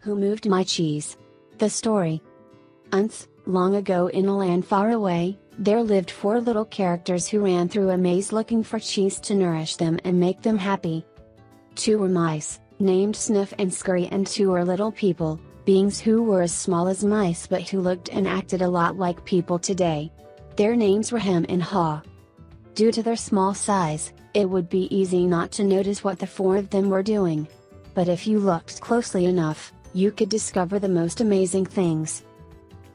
Who moved my cheese? The story. Once, long ago in a land far away, there lived 4 little characters who ran through a maze looking for cheese to nourish them and make them happy. 2 were mice, named Sniff and Scurry, and 2 were little people, beings who were as small as mice but who looked and acted a lot like people today. Their names were Hem and Haw. Due to their small size, it would be easy not to notice what the 4 of them were doing. But if you looked closely enough, you could discover the most amazing things.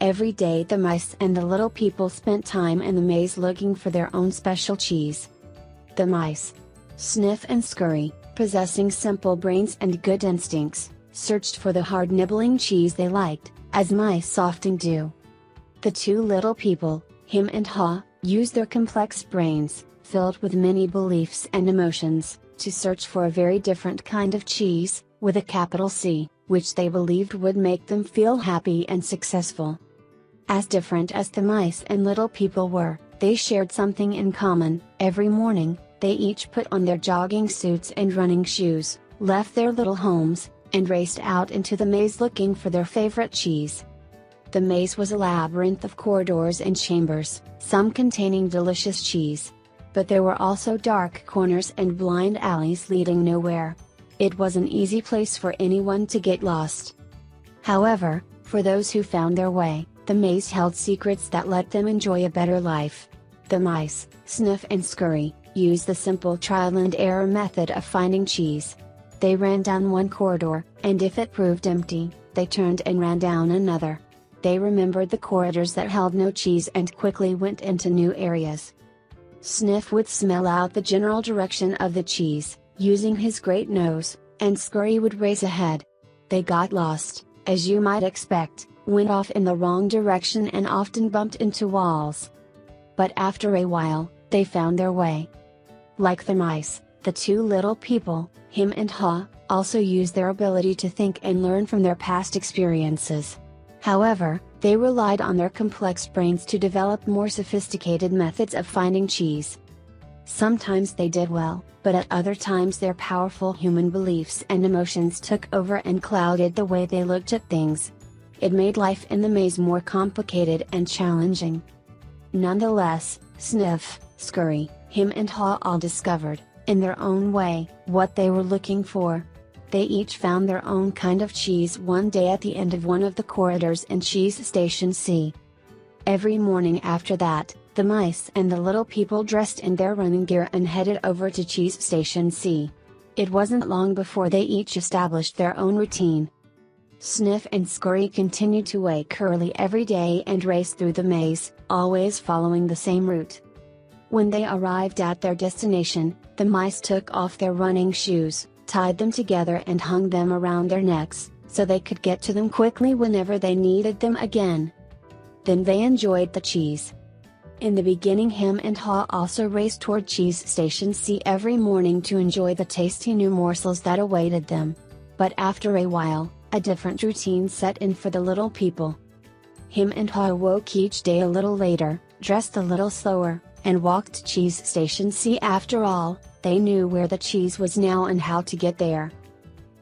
Every day the mice and the little people spent time in the maze looking for their own special cheese. The mice, Sniff and Scurry, possessing simple brains and good instincts, searched for the hard nibbling cheese they liked, as mice often do. The 2 little people, Hem and Haw, used their complex brains, filled with many beliefs and emotions, to search for a very different kind of cheese, with a capital C, which they believed would make them feel happy and successful. As different as the mice and little people were, they shared something in common. Every morning, they each put on their jogging suits and running shoes, left their little homes, and raced out into the maze looking for their favorite cheese. The maze was a labyrinth of corridors and chambers, some containing delicious cheese. But there were also dark corners and blind alleys leading nowhere. It was an easy place for anyone to get lost. However, for those who found their way, the maze held secrets that let them enjoy a better life. The mice, Sniff and Scurry, used the simple trial and error method of finding cheese. They ran down one corridor, and if it proved empty, they turned and ran down another. They remembered the corridors that held no cheese and quickly went into new areas. Sniff would smell out the general direction of the cheese, using his great nose, and Scurry would race ahead. They got lost, as you might expect, went off in the wrong direction and often bumped into walls. But after a while, they found their way. Like the mice, the 2 little people, Hem and Haw, also used their ability to think and learn from their past experiences. However, they relied on their complex brains to develop more sophisticated methods of finding cheese. Sometimes they did well, but at other times their powerful human beliefs and emotions took over and clouded the way they looked at things. It made life in the maze more complicated and challenging. Nonetheless, Sniff, Scurry, Hem and Haw all discovered, in their own way, what they were looking for. They each found their own kind of cheese one day at the end of one of the corridors in Cheese Station C. Every morning after that, the mice and the little people dressed in their running gear and headed over to Cheese Station C. It wasn't long before they each established their own routine. Sniff and Scurry continued to wake early every day and race through the maze, always following the same route. When they arrived at their destination, the mice took off their running shoes, tied them together and hung them around their necks, so they could get to them quickly whenever they needed them again. Then they enjoyed the cheese. In the beginning, Hem and Haw also raced toward Cheese Station C every morning to enjoy the tasty new morsels that awaited them. But after a while, a different routine set in for the little people. Hem and Haw woke each day a little later, dressed a little slower, and walked to Cheese Station C. After all, they knew where the cheese was now and how to get there.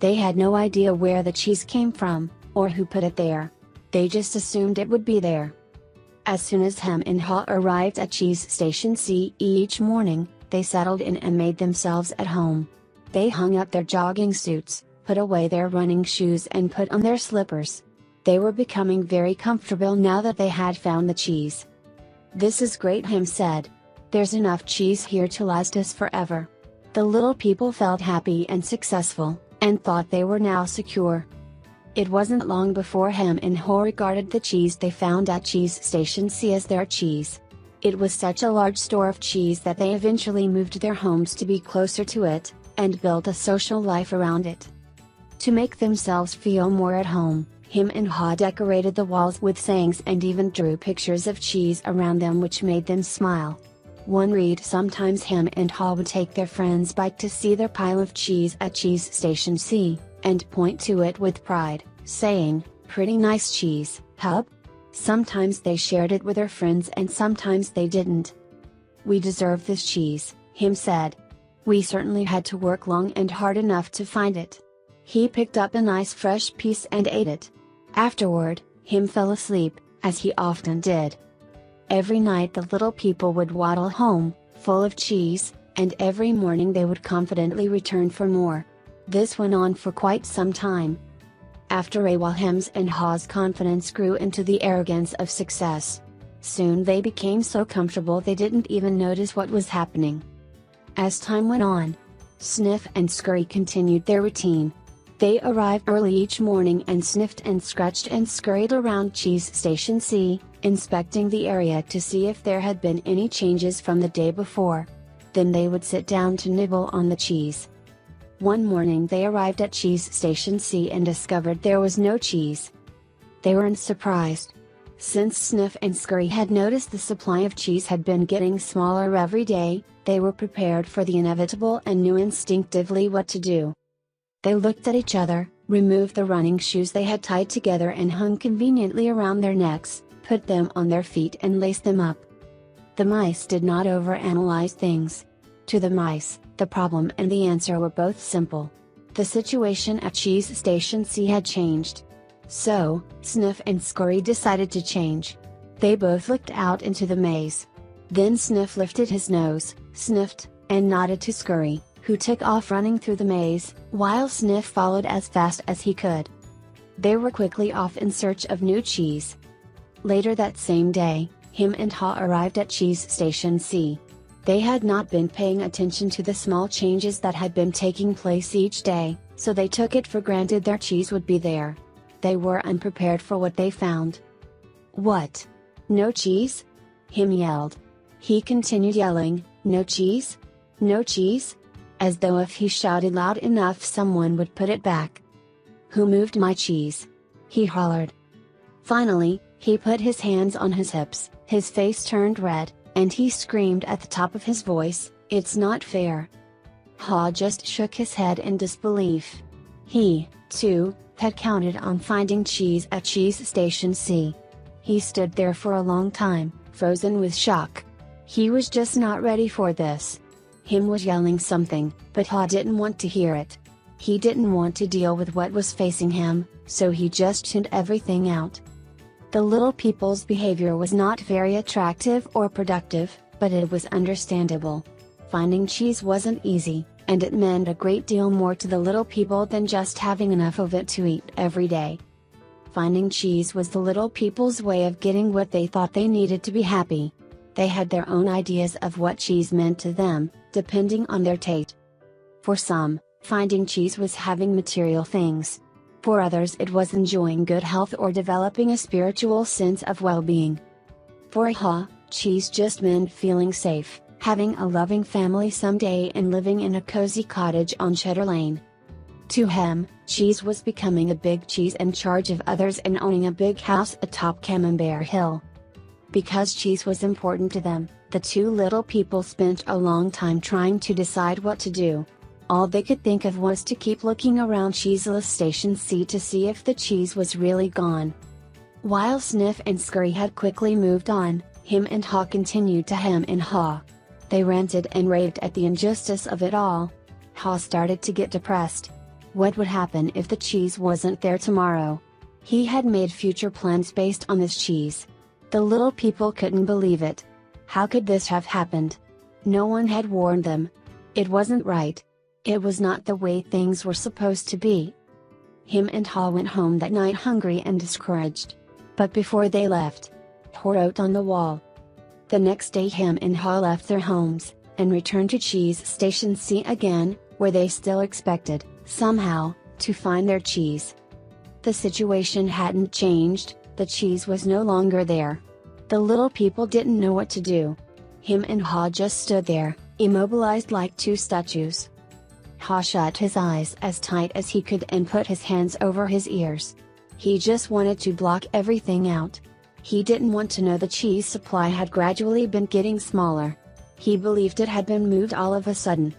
They had no idea where the cheese came from, or who put it there. They just assumed it would be there. As soon as Hem and Haw arrived at Cheese Station C each morning, they settled in and made themselves at home. They hung up their jogging suits, put away their running shoes and put on their slippers. They were becoming very comfortable now that they had found the cheese. "This is great," Hem said. "There's enough cheese here to last us forever." The little people felt happy and successful, and thought they were now secure. It wasn't long before Hem and Haw regarded the cheese they found at Cheese Station C as their cheese. It was such a large store of cheese that they eventually moved their homes to be closer to it, and built a social life around it. To make themselves feel more at home, Hem and Haw decorated the walls with sayings and even drew pictures of cheese around them which made them smile. One read: sometimes Hem and Haw would take their friend's bike to see their pile of cheese at Cheese Station C, and point to it with pride, saying, "Pretty nice cheese, hub?" Sometimes they shared it with their friends and sometimes they didn't. "We deserve this cheese," Hem said. "We certainly had to work long and hard enough to find it." He picked up a nice fresh piece and ate it. Afterward, him fell asleep, as he often did. Every night the little people would waddle home, full of cheese, and every morning they would confidently return for more. This went on for quite some time. After a while, Hem's and Haw's confidence grew into the arrogance of success. Soon they became so comfortable they didn't even notice what was happening. As time went on, Sniff and Scurry continued their routine. They arrived early each morning and sniffed and scratched and scurried around Cheese Station C, inspecting the area to see if there had been any changes from the day before. Then they would sit down to nibble on the cheese. One morning they arrived at Cheese Station C and discovered there was no cheese. They weren't surprised. Since Sniff and Scurry had noticed the supply of cheese had been getting smaller every day, they were prepared for the inevitable and knew instinctively what to do. They looked at each other, removed the running shoes they had tied together and hung conveniently around their necks, put them on their feet and laced them up. The mice did not overanalyze things. To the mice, the problem and the answer were both simple. The situation at Cheese Station C had changed. So, Sniff and Scurry decided to change. They both looked out into the maze. Then Sniff lifted his nose, sniffed, and nodded to Scurry, who took off running through the maze, while Sniff followed as fast as he could. They were quickly off in search of new cheese. Later that same day, Hem and Haw arrived at Cheese Station C. They had not been paying attention to the small changes that had been taking place each day, so they took it for granted their cheese would be there. They were unprepared for what they found. "What? No cheese?" Hem yelled. He continued yelling, "No cheese? No cheese?" as though if he shouted loud enough someone would put it back. "Who moved my cheese?" he hollered. Finally, he put his hands on his hips, his face turned red, and he screamed at the top of his voice, "It's not fair." Haw just shook his head in disbelief. He, too, had counted on finding cheese at Cheese Station C. He stood there for a long time, frozen with shock. He was just not ready for this. Hem was yelling something, but Haw didn't want to hear it. He didn't want to deal with what was facing him, so he just tuned everything out. The little people's behavior was not very attractive or productive, but it was understandable. Finding cheese wasn't easy, and it meant a great deal more to the little people than just having enough of it to eat every day. Finding cheese was the little people's way of getting what they thought they needed to be happy. They had their own ideas of what cheese meant to them, depending on their taste. For some, finding cheese was having material things. For others it was enjoying good health or developing a spiritual sense of well-being. For Haw, cheese just meant feeling safe, having a loving family someday and living in a cozy cottage on Cheddar Lane. To Hem, cheese was becoming a big cheese in charge of others and owning a big house atop Camembert Hill. Because cheese was important to them, the two little people spent a long time trying to decide what to do. All they could think of was to keep looking around Cheeseless Station C to see if the cheese was really gone. While Sniff and Scurry had quickly moved on, Hem and Haw continued to hem and haw. They ranted and raved at the injustice of it all. Haw started to get depressed. What would happen if the cheese wasn't there tomorrow? He had made future plans based on this cheese. The little people couldn't believe it. How could this have happened? No one had warned them. It wasn't right. It was not the way things were supposed to be. Hem and Haw went home that night hungry and discouraged. But before they left, Haw wrote on the wall. The next day Hem and Haw left their homes, and returned to Cheese Station C again, where they still expected, somehow, to find their cheese. The situation hadn't changed, the cheese was no longer there. The little people didn't know what to do. Hem and Haw just stood there, immobilized like two statues. Haw shut his eyes as tight as he could and put his hands over his ears. He just wanted to block everything out. He didn't want to know the cheese supply had gradually been getting smaller. He believed it had been moved all of a sudden.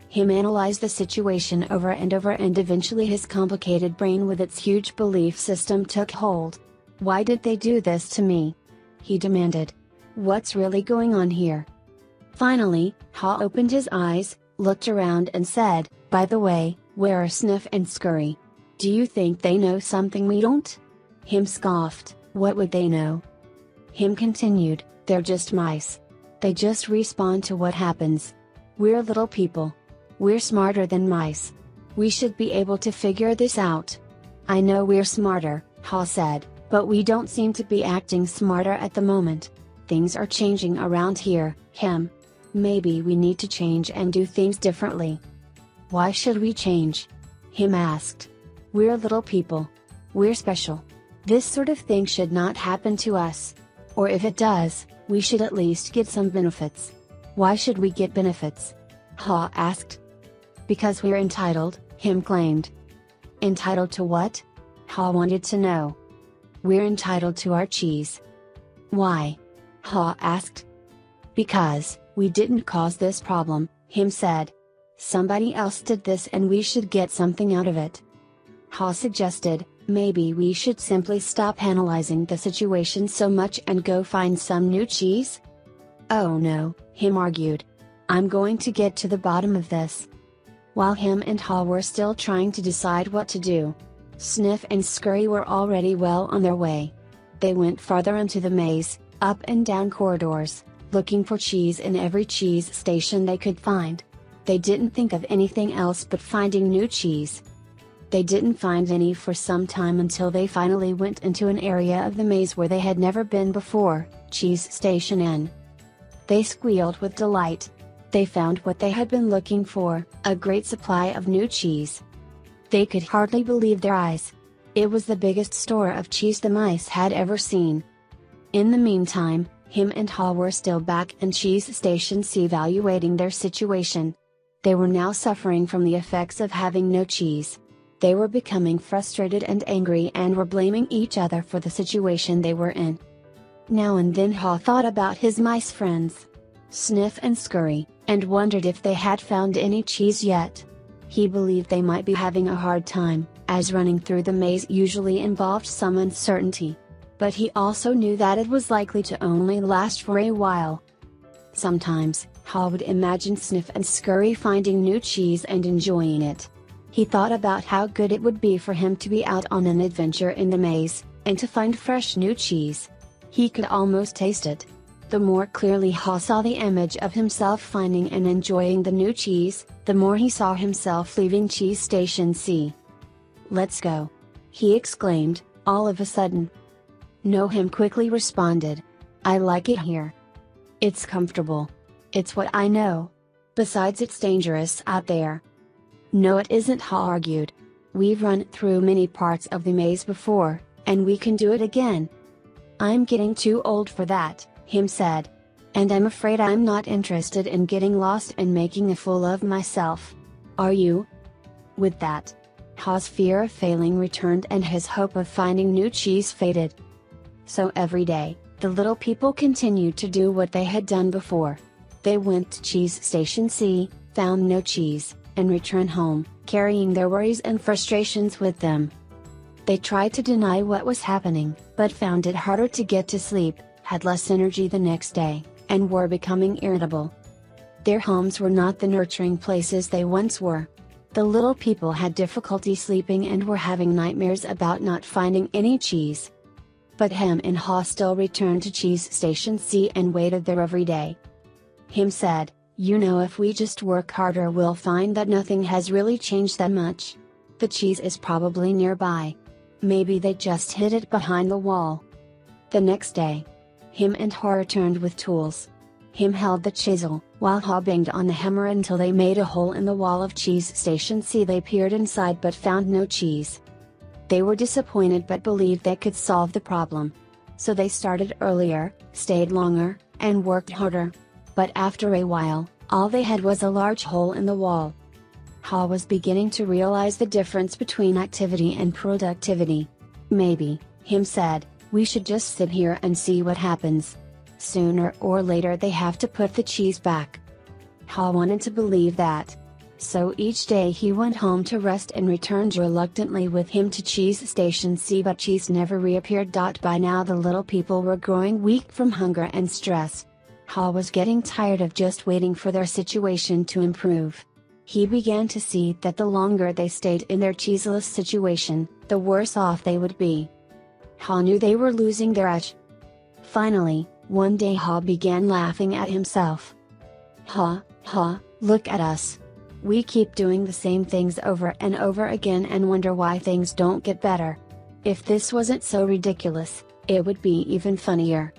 Hem analyzed the situation over and eventually his complicated brain with its huge belief system took hold. "Why did they do this to me?" he demanded. "What's really going on here?" Finally, Haw opened his eyes, looked around and said, "By the way, Where are Sniff and Scurry? Do you think they know something we don't? Him scoffed, what would they know? Him continued, they're just mice. They just respond to what happens. We're little people. We're smarter than mice. We should be able to figure this out. I know we're smarter, Ha said, but we don't seem to be acting smarter at the moment. Things are changing around here, Him. Maybe we need to change and do things differently. Why should we change? Him asked. We're little people. We're special. This sort of thing should not happen to us. Or if it does, we should at least get some benefits. Why should we get benefits? Ha asked. Because we're entitled, Him claimed. Entitled to what? Ha wanted to know. We're entitled to our cheese. Why? Ha asked. Because, we didn't cause this problem, Him said. Somebody else did this and we should get something out of it. Ha suggested, maybe we should simply stop analyzing the situation so much and go find some new cheese? Oh no, Him argued. I'm going to get to the bottom of this. While Him and Ha were still trying to decide what to do, Sniff and Scurry were already well on their way. They went farther into the maze, up and down corridors, looking for cheese in every cheese station they could find. They didn't think of anything else but finding new cheese. They didn't find any for some time until they finally went into an area of the maze where they had never been before, Cheese Station N. They squealed with delight. They found what they had been looking for, a great supply of new cheese. They could hardly believe their eyes. It was the biggest store of cheese the mice had ever seen. In the meantime, Him and Ha were still back in Cheese Station C evaluating their situation. They were now suffering from the effects of having no cheese. They were becoming frustrated and angry and were blaming each other for the situation they were in. Now and then Ha thought about his mice friends, Sniff and Scurry, and wondered if they had found any cheese yet. He believed they might be having a hard time, as running through the maze usually involved some uncertainty. But he also knew that it was likely to only last for a while. Sometimes, Ha would imagine Sniff and Scurry finding new cheese and enjoying it. He thought about how good it would be for him to be out on an adventure in the maze, and to find fresh new cheese. He could almost taste it. The more clearly Ha saw the image of himself finding and enjoying the new cheese, the more he saw himself leaving Cheese Station C. Let's go! He exclaimed, all of a sudden. No, Him quickly responded. I like it here. It's comfortable. It's what I know. Besides, it's dangerous out there. No, it isn't, Ha argued. We've run through many parts of the maze before, and we can do it again. I'm getting too old for that, Him said. And I'm afraid I'm not interested in getting lost and making a fool of myself. Are you? With that, Ha's fear of failing returned and his hope of finding new cheese faded. So every day, the little people continued to do what they had done before. They went to Cheese Station C, found no cheese, and returned home, carrying their worries and frustrations with them. They tried to deny what was happening, but found it harder to get to sleep, had less energy the next day, and were becoming irritable. Their homes were not the nurturing places they once were. The little people had difficulty sleeping and were having nightmares about not finding any cheese. But Him and Ha still returned to Cheese Station C and waited there every day. Him said, you know, if we just work harder we'll find that nothing has really changed that much. The cheese is probably nearby. Maybe they just hid it behind the wall. The next day, Him and Ha returned with tools. Him held the chisel, while Ha banged on the hammer until they made a hole in the wall of Cheese Station C. They peered inside but found no cheese. They were disappointed but believed they could solve the problem. So they started earlier, stayed longer, and worked harder. But after a while, all they had was a large hole in the wall. Ha was beginning to realize the difference between activity and productivity. Maybe, Him said, we should just sit here and see what happens. Sooner or later they have to put the cheese back. Ha wanted to believe that. So each day he went home to rest and returned reluctantly with Him to Cheese Station C, but cheese never reappeared. By now the little people were growing weak from hunger and stress. Ha was getting tired of just waiting for their situation to improve. He began to see that the longer they stayed in their cheeseless situation, the worse off they would be. Haw knew they were losing their edge. Finally, one day Haw began laughing at himself. Haw, look at us. We keep doing the same things over and over again and wonder why things don't get better. If this wasn't so ridiculous, it would be even funnier.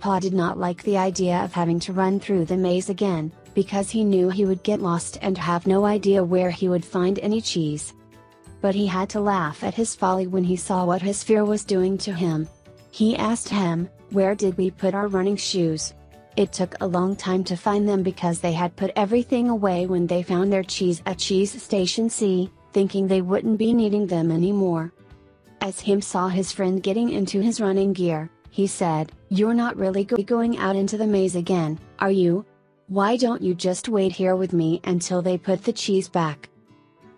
Haw did not like the idea of having to run through the maze again, because he knew he would get lost and have no idea where he would find any cheese. But he had to laugh at his folly when he saw what his fear was doing to him. He asked him, "Where did we put our running shoes?" It took a long time to find them because they had put everything away when they found their cheese at Cheese Station C, thinking they wouldn't be needing them anymore. As Him saw his friend getting into his running gear, he said, "You're not really going out into the maze again, are you? Why don't you just wait here with me until they put the cheese back?"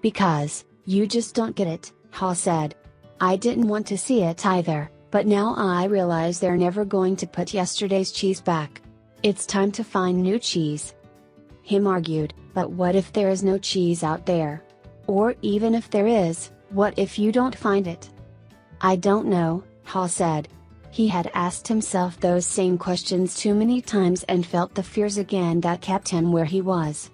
"Because, you just don't get it," Haw said. "I didn't want to see it either, but now I realize they're never going to put yesterday's cheese back. It's time to find new cheese." Him argued, "But what if there is no cheese out there? Or even if there is, what if you don't find it?" "I don't know," Haw said. He had asked himself those same questions too many times and felt the fears again that kept him where he was.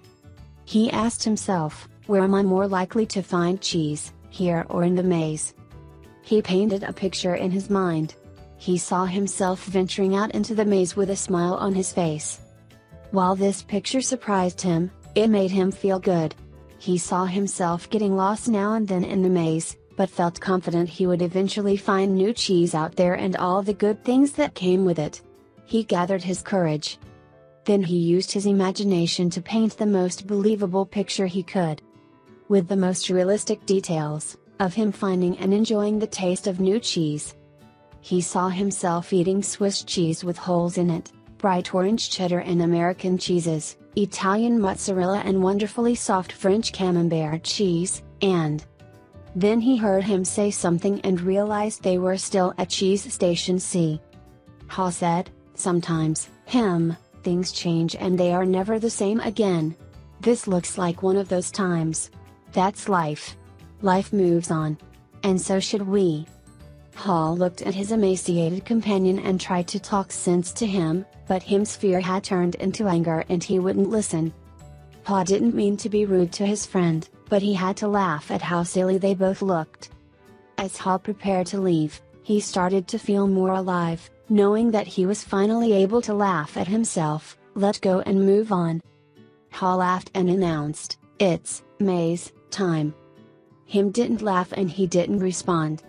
He asked himself, "Where am I more likely to find cheese, here or in the maze?" He painted a picture in his mind. He saw himself venturing out into the maze with a smile on his face. While this picture surprised him, it made him feel good. He saw himself getting lost now and then in the maze, but felt confident he would eventually find new cheese out there and all the good things that came with it. He gathered his courage. Then he used his imagination to paint the most believable picture he could. With the most realistic details, of him finding and enjoying the taste of new cheese. He saw himself eating Swiss cheese with holes in it, bright orange cheddar and American cheeses, Italian mozzarella and wonderfully soft French camembert cheese, and... Then he heard him say something and realized they were still at Cheese Station C. Haw said, "Sometimes, things change and they are never the same again. This looks like one of those times. That's life. Life moves on. And so should we." Haw looked at his emaciated companion and tried to talk sense to him, but Him's fear had turned into anger and he wouldn't listen. Haw didn't mean to be rude to his friend, but he had to laugh at how silly they both looked. As Haw prepared to leave, he started to feel more alive, knowing that he was finally able to laugh at himself, let go and move on. Haw laughed and announced, "It's maze time." Him didn't laugh and he didn't respond.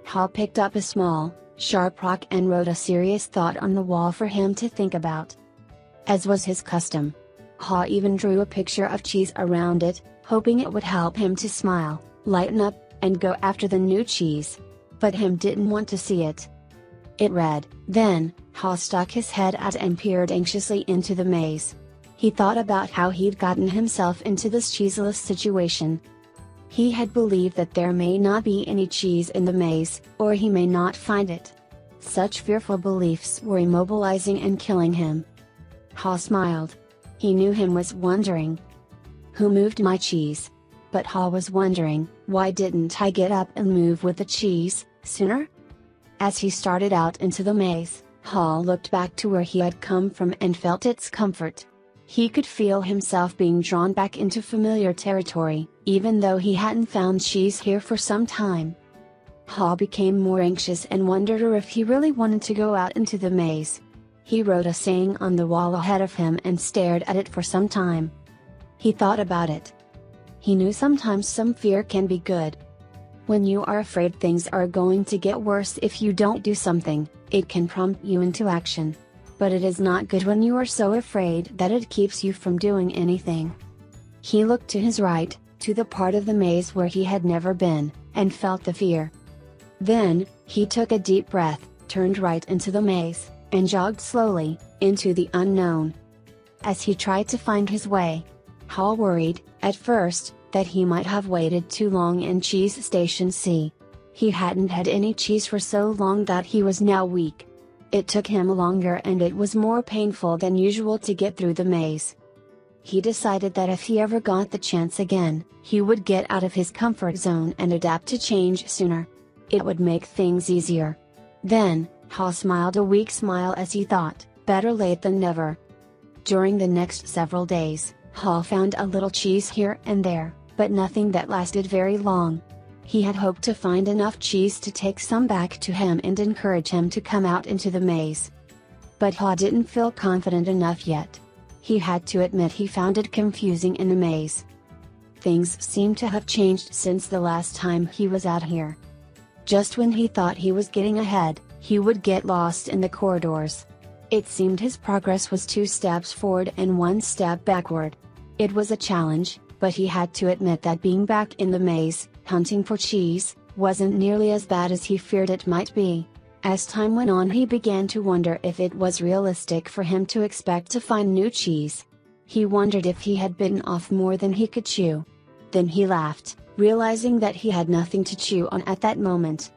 Haw picked up a small, sharp rock and wrote a serious thought on the wall for him to think about. As was his custom, Haw even drew a picture of cheese around it, hoping it would help him to smile, lighten up, and go after the new cheese. But Him didn't want to see it. It read, then, Haw stuck his head out and peered anxiously into the maze. He thought about how he'd gotten himself into this cheeseless situation. He had believed that there may not be any cheese in the maze, or he may not find it. Such fearful beliefs were immobilizing and killing him. Haw smiled. He knew Him was wondering, "Who moved my cheese?" But Haw was wondering, why didn't I get up and move with the cheese, sooner? As he started out into the maze, Haw looked back to where he had come from and felt its comfort. He could feel himself being drawn back into familiar territory, even though he hadn't found cheese here for some time. Haw became more anxious and wondered if he really wanted to go out into the maze. He wrote a saying on the wall ahead of him and stared at it for some time. He thought about it. He knew sometimes some fear can be good. When you are afraid things are going to get worse if you don't do something, it can prompt you into action. But it is not good when you are so afraid that it keeps you from doing anything. He looked to his right, to the part of the maze where he had never been, and felt the fear. Then, he took a deep breath, turned right into the maze, and jogged slowly, into the unknown. As he tried to find his way, Haw worried, at first, that he might have waited too long in Cheese Station C. He hadn't had any cheese for so long that he was now weak. It took him longer and it was more painful than usual to get through the maze. He decided that if he ever got the chance again, he would get out of his comfort zone and adapt to change sooner. It would make things easier. Then, Haw smiled a weak smile as he thought, better late than never. During the next several days, Haw found a little cheese here and there, but nothing that lasted very long. He had hoped to find enough cheese to take some back to him and encourage him to come out into the maze. But Haw didn't feel confident enough yet. He had to admit he found it confusing in a maze. Things seemed to have changed since the last time he was out here. Just when he thought he was getting ahead, he would get lost in the corridors. It seemed his progress was 2 steps forward and 1 step backward. It was a challenge, but he had to admit that being back in the maze, hunting for cheese, wasn't nearly as bad as he feared it might be. As time went on, he began to wonder if it was realistic for him to expect to find new cheese. He wondered if he had bitten off more than he could chew. Then he laughed, realizing that he had nothing to chew on at that moment.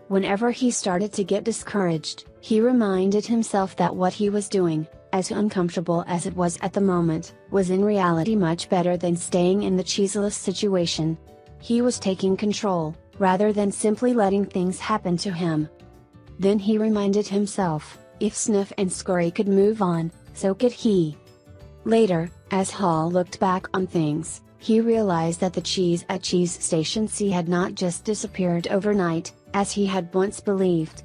Whenever he started to get discouraged, he reminded himself that what he was doing, as uncomfortable as it was at the moment, was in reality much better than staying in the cheeseless situation. He was taking control, rather than simply letting things happen to him. Then he reminded himself, if Sniff and Scurry could move on, so could he. Later, as Haw looked back on things, he realized that the cheese at Cheese Station C had not just disappeared overnight, as he had once believed.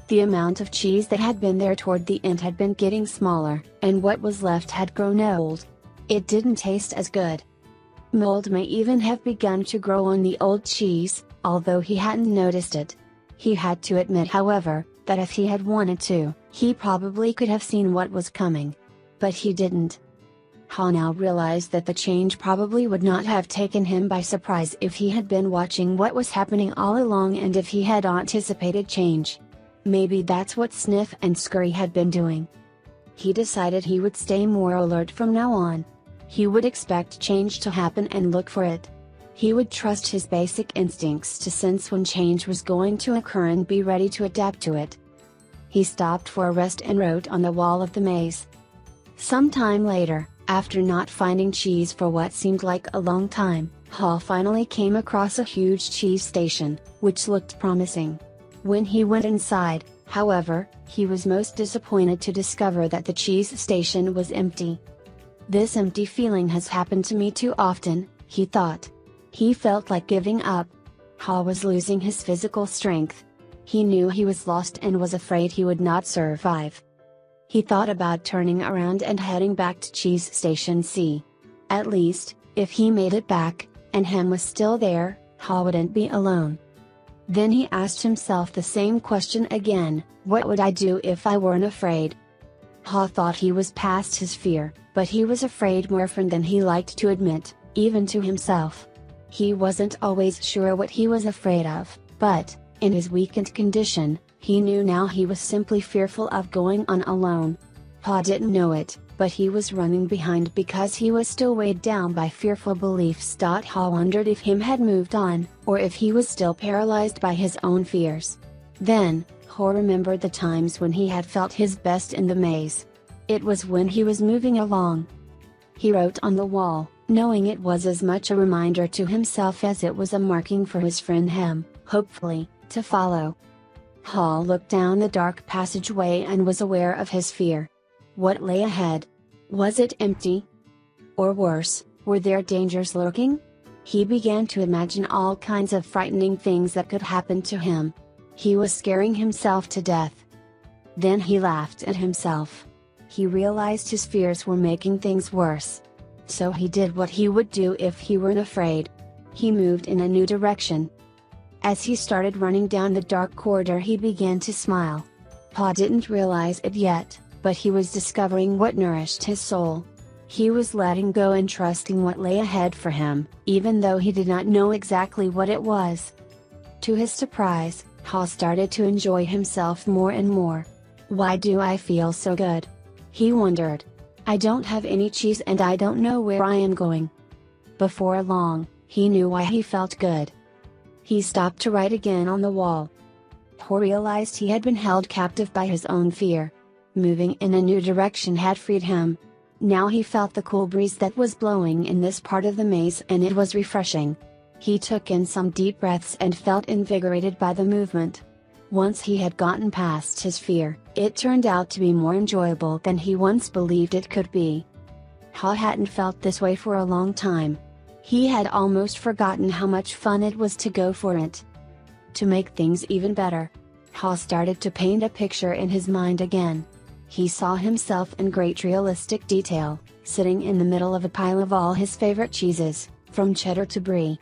The amount of cheese that had been there toward the end had been getting smaller, and what was left had grown old. It didn't taste as good. Mold may even have begun to grow on the old cheese, although he hadn't noticed it. He had to admit, however, that if he had wanted to, he probably could have seen what was coming. But he didn't. Haw now realized that the change probably would not have taken him by surprise if he had been watching what was happening all along and if he had anticipated change. Maybe that's what Sniff and Scurry had been doing. He decided he would stay more alert from now on. He would expect change to happen and look for it. He would trust his basic instincts to sense when change was going to occur and be ready to adapt to it. He stopped for a rest and wrote on the wall of the maze. Sometime later, after not finding cheese for what seemed like a long time, Haw finally came across a huge cheese station, which looked promising. When he went inside, however, he was most disappointed to discover that the cheese station was empty. This empty feeling has happened to me too often, he thought. He felt like giving up. Haw was losing his physical strength. He knew he was lost and was afraid he would not survive. He thought about turning around and heading back to Cheese Station C. At least, if he made it back, and Hem was still there, Haw wouldn't be alone. Then he asked himself the same question again, what would I do if I weren't afraid? Haw thought he was past his fear, but he was afraid more often than he liked to admit, even to himself. He wasn't always sure what he was afraid of, but, in his weakened condition, he knew now he was simply fearful of going on alone. Haw didn't know it, but he was running behind because he was still weighed down by fearful beliefs. Haw wondered if Hem had moved on, or if he was still paralyzed by his own fears. Then, Haw remembered the times when he had felt his best in the maze. It was when he was moving along. He wrote on the wall, knowing it was as much a reminder to himself as it was a marking for his friend Hem, hopefully, to follow. Haw looked down the dark passageway and was aware of his fear. What lay ahead? Was it empty? Or worse, were there dangers lurking? He began to imagine all kinds of frightening things that could happen to him. He was scaring himself to death. Then he laughed at himself. He realized his fears were making things worse. So he did what he would do if he weren't afraid. He moved in a new direction. As he started running down the dark corridor, he began to smile. Haw didn't realize it yet, but he was discovering what nourished his soul. He was letting go and trusting what lay ahead for him, even though he did not know exactly what it was. To his surprise, Haw started to enjoy himself more and more. Why do I feel so good? He wondered. I don't have any cheese and I don't know where I am going. Before long, he knew why he felt good. He stopped to write again on the wall. Haw realized he had been held captive by his own fear. Moving in a new direction had freed him. Now he felt the cool breeze that was blowing in this part of the maze, and it was refreshing. He took in some deep breaths and felt invigorated by the movement. Once he had gotten past his fear, it turned out to be more enjoyable than he once believed it could be. Ha hadn't felt this way for a long time. He had almost forgotten how much fun it was to go for it. To make things even better, Ha started to paint a picture in his mind again. He saw himself in great realistic detail, sitting in the middle of a pile of all his favorite cheeses, from cheddar to brie.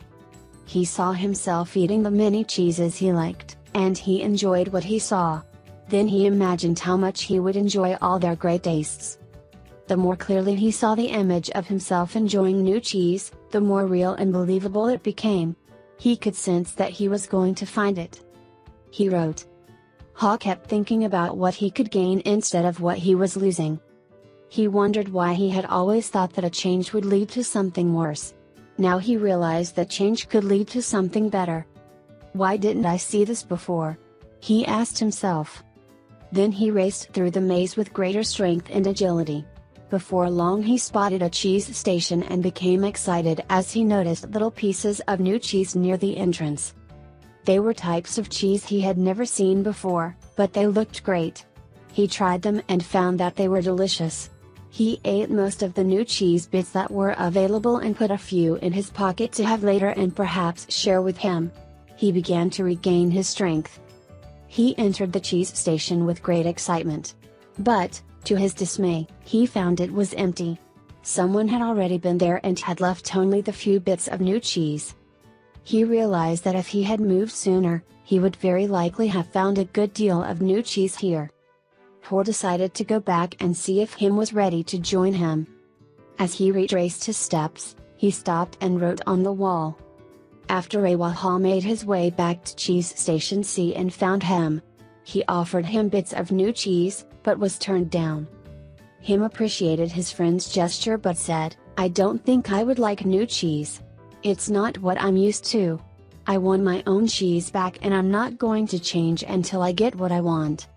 He saw himself eating the many cheeses he liked, and he enjoyed what he saw. Then he imagined how much he would enjoy all their great tastes. The more clearly he saw the image of himself enjoying new cheese, the more real and believable it became. He could sense that he was going to find it. He wrote. Ha kept thinking about what he could gain instead of what he was losing. He wondered why he had always thought that a change would lead to something worse. Now he realized that change could lead to something better. Why didn't I see this before? He asked himself. Then he raced through the maze with greater strength and agility. Before long he spotted a cheese station and became excited as he noticed little pieces of new cheese near the entrance. They were types of cheese he had never seen before, but they looked great. He tried them and found that they were delicious. He ate most of the new cheese bits that were available and put a few in his pocket to have later and perhaps share with him. He began to regain his strength. He entered the cheese station with great excitement. But, to his dismay, he found it was empty. Someone had already been there and had left only the few bits of new cheese. He realized that if he had moved sooner, he would very likely have found a good deal of new cheese here. Hor decided to go back and see if him was ready to join him. As he retraced his steps, he stopped and wrote on the wall. After a while Ha made his way back to cheese station C and found him. He offered him bits of new cheese, but was turned down. Him appreciated his friend's gesture but said, "I don't think I would like new cheese. It's not what I'm used to. I want my own cheese back and I'm not going to change until I get what I want."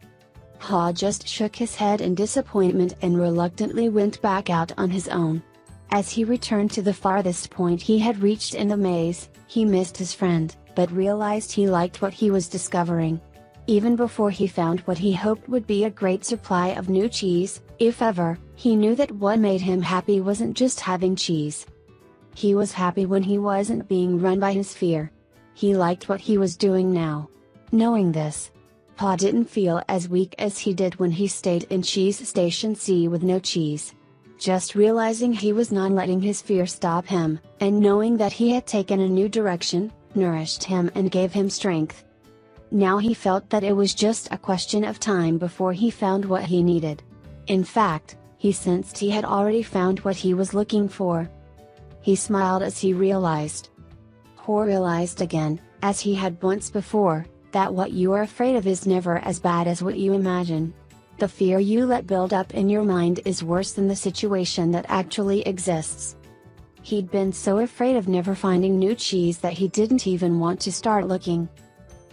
Ha just shook his head in disappointment and reluctantly went back out on his own. As he returned to the farthest point he had reached in the maze, he missed his friend, but realized he liked what he was discovering. Even before he found what he hoped would be a great supply of new cheese, if ever, he knew that what made him happy wasn't just having cheese. He was happy when he wasn't being run by his fear. He liked what he was doing now. Knowing this, Ha didn't feel as weak as he did when he stayed in cheese station C with no cheese. Just realizing he was not letting his fear stop him, and knowing that he had taken a new direction, nourished him and gave him strength. Now he felt that it was just a question of time before he found what he needed. In fact, he sensed he had already found what he was looking for. He smiled as he realized. Hor realized again, as he had once before, that what you are afraid of is never as bad as what you imagine. The fear you let build up in your mind is worse than the situation that actually exists. He'd been so afraid of never finding new cheese that he didn't even want to start looking.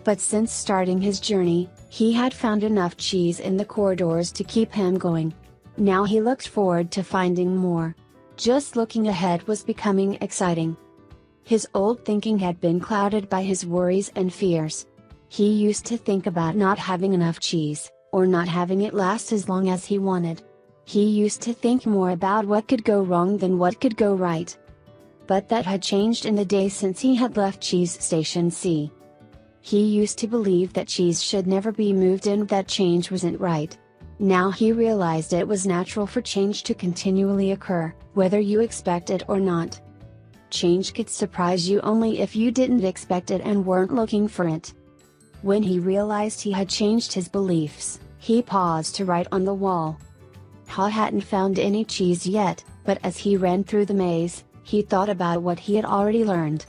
But since starting his journey, he had found enough cheese in the corridors to keep him going. Now he looked forward to finding more. Just looking ahead was becoming exciting. His old thinking had been clouded by his worries and fears. He used to think about not having enough cheese, or not having it last as long as he wanted. He used to think more about what could go wrong than what could go right. But that had changed in the days since he had left cheese station C. He used to believe that cheese should never be moved and that change wasn't right. Now he realized it was natural for change to continually occur, whether you expect it or not. Change could surprise you only if you didn't expect it and weren't looking for it. When he realized he had changed his beliefs, he paused to write on the wall. Ha hadn't found any cheese yet, but as he ran through the maze, he thought about what he had already learned.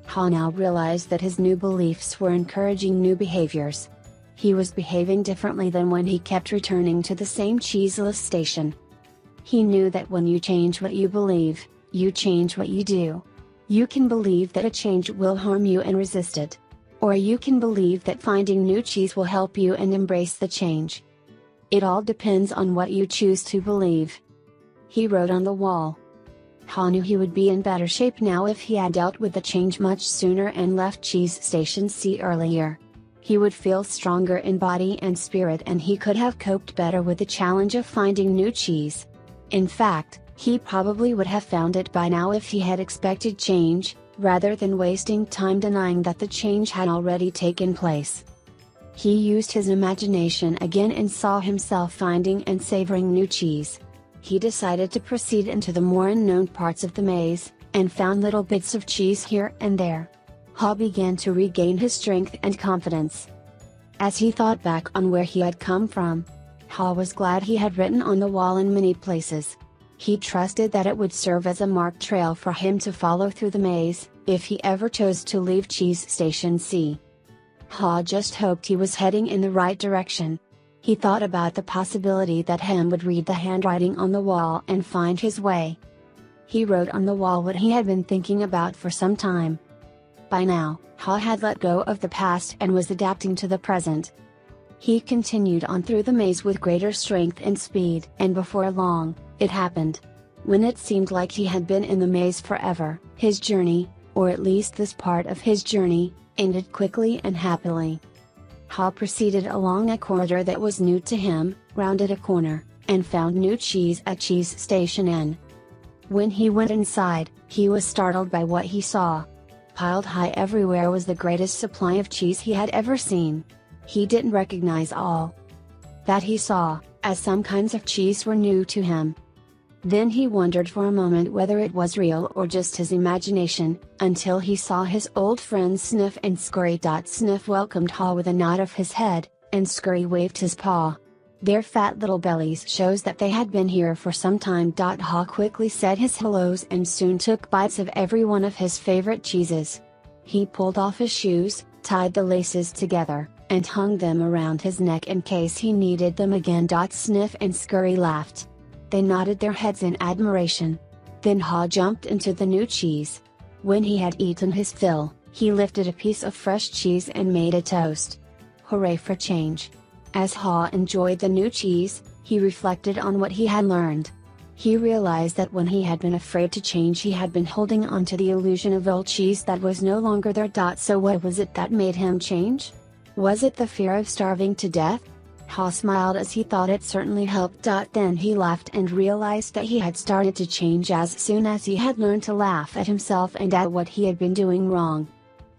Ha now realized that his new beliefs were encouraging new behaviors. He was behaving differently than when he kept returning to the same cheeseless station. He knew that when you change what you believe, you change what you do. You can believe that a change will harm you and resist it. Or you can believe that finding new cheese will help you and embrace the change. It all depends on what you choose to believe. He wrote on the wall. Ha knew he would be in better shape now if he had dealt with the change much sooner and left Cheese Station C earlier. He would feel stronger in body and spirit, and he could have coped better with the challenge of finding new cheese. In fact, he probably would have found it by now if he had expected change, rather than wasting time denying that the change had already taken place. He used his imagination again and saw himself finding and savoring new cheese. He decided to proceed into the more unknown parts of the maze, and found little bits of cheese here and there. Ha began to regain his strength and confidence. As he thought back on where he had come from, Ha was glad he had written on the wall in many places. He trusted that it would serve as a marked trail for him to follow through the maze, if he ever chose to leave Cheese Station C. Ha just hoped he was heading in the right direction. He thought about the possibility that Ham would read the handwriting on the wall and find his way. He wrote on the wall what he had been thinking about for some time. By now, Ha had let go of the past and was adapting to the present. He continued on through the maze with greater strength and speed, and before long, it happened. When it seemed like he had been in the maze forever, his journey, or at least this part of his journey, ended quickly and happily. Ha proceeded along a corridor that was new to him, rounded a corner, and found new cheese at Cheese Station N. When he went inside, he was startled by what he saw. Piled high everywhere was the greatest supply of cheese he had ever seen. He didn't recognize all that he saw, as some kinds of cheese were new to him. Then he wondered for a moment whether it was real or just his imagination, until he saw his old friends Sniff and Scurry. Sniff welcomed Ha with a nod of his head, and Scurry waved his paw. Their fat little bellies shows that they had been here for some time. Ha quickly said his hellos and soon took bites of every one of his favorite cheeses. He pulled off his shoes, tied the laces together, and hung them around his neck in case he needed them again. Sniff and Scurry laughed. They nodded their heads in admiration. Then Ha jumped into the new cheese. When he had eaten his fill, he lifted a piece of fresh cheese and made a toast. Hooray for change! As Ha enjoyed the new cheese, he reflected on what he had learned. He realized that when he had been afraid to change, he had been holding on to the illusion of old cheese that was no longer there. So what was it that made him change? Was it the fear of starving to death? Ha smiled as he thought it certainly helped. Then he laughed and realized that he had started to change as soon as he had learned to laugh at himself and at what he had been doing wrong.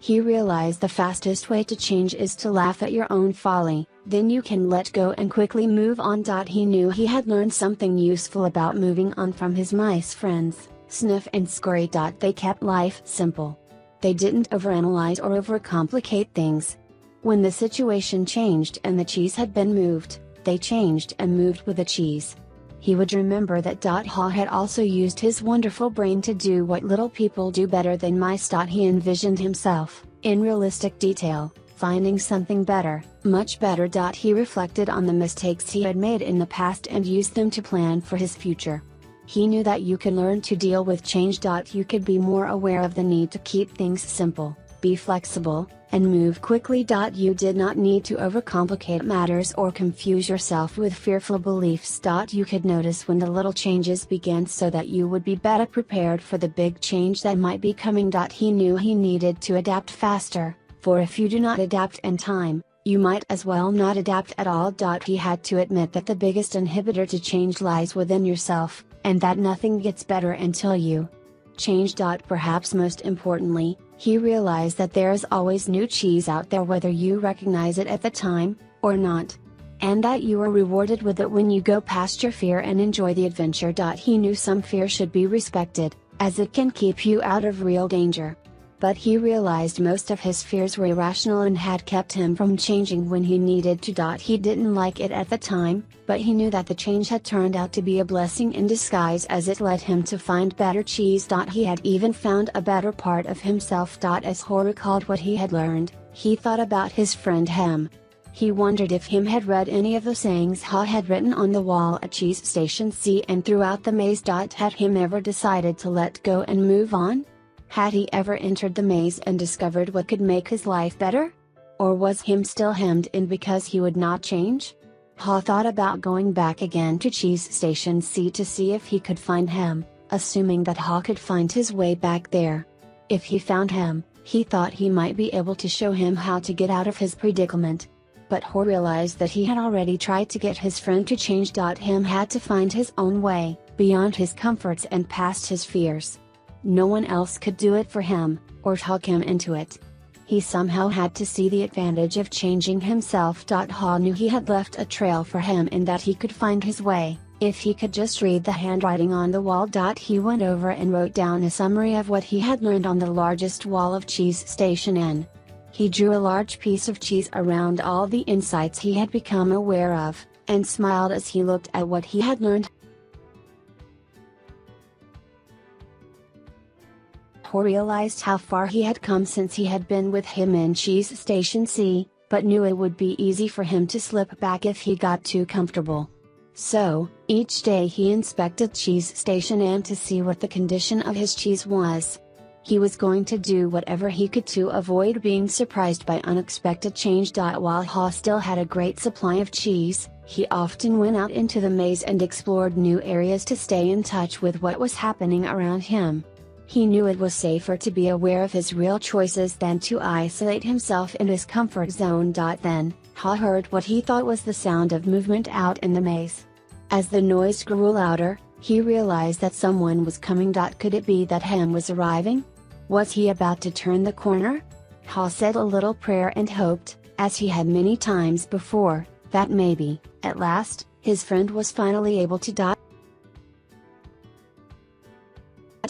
He realized the fastest way to change is to laugh at your own folly, then you can let go and quickly move on. He knew he had learned something useful about moving on from his mice friends, Sniff and Scurry. They kept life simple. They didn't overanalyze or overcomplicate things. When the situation changed and the cheese had been moved, they changed and moved with the cheese. He would remember that. Ha had also used his wonderful brain to do what little people do better than mice. He envisioned himself, in realistic detail, finding something better, much better. He reflected on the mistakes he had made in the past and used them to plan for his future. He knew that you can learn to deal with change. You could be more aware of the need to keep things simple, be flexible, and move quickly. You did not need to overcomplicate matters or confuse yourself with fearful beliefs. You could notice when the little changes began so that you would be better prepared for the big change that might be coming. He knew he needed to adapt faster, for if you do not adapt in time, you might as well not adapt at all. He had to admit that the biggest inhibitor to change lies within yourself, and that nothing gets better until you change. Perhaps most importantly, he realized that there is always new cheese out there whether you recognize it at the time, or not. And that you are rewarded with it when you go past your fear and enjoy the adventure. He knew some fear should be respected, as it can keep you out of real danger. But he realized most of his fears were irrational and had kept him from changing when he needed to. He didn't like it at the time, but he knew that the change had turned out to be a blessing in disguise as it led him to find better cheese. He had even found a better part of himself. As Ha recalled what he had learned, he thought about his friend Hem. He wondered if Hem had read any of the sayings Ha had written on the wall at Cheese Station C and throughout the maze. Had Hem ever decided to let go and move on? Had he ever entered the maze and discovered what could make his life better? Or was Hem still hemmed in because he would not change? Ha thought about going back again to Cheese Station C to see if he could find him, assuming that Ha could find his way back there. If he found him, he thought he might be able to show him how to get out of his predicament. But Ha realized that he had already tried to get his friend to change. Him had to find his own way, beyond his comforts and past his fears. No one else could do it for him, or talk him into it. He somehow had to see the advantage of changing himself. Ha knew he had left a trail for him in that he could find his way, if he could just read the handwriting on the wall. He went over and wrote down a summary of what he had learned on the largest wall of Cheese Station N. He drew a large piece of cheese around all the insights he had become aware of, and smiled as he looked at what he had learned. Ha realized how far he had come since he had been with him in Cheese Station C, but knew it would be easy for him to slip back if he got too comfortable. So, each day he inspected Cheese Station N to see what the condition of his cheese was. He was going to do whatever he could to avoid being surprised by unexpected change. While Ha still had a great supply of cheese, he often went out into the maze and explored new areas to stay in touch with what was happening around him. He knew it was safer to be aware of his real choices than to isolate himself in his comfort zone. Then, Ha heard what he thought was the sound of movement out in the maze. As the noise grew louder, he realized that someone was coming. Could it be that Ham was arriving? Was he about to turn the corner? Ha said a little prayer and hoped, as he had many times before, that maybe, at last, his friend was finally able to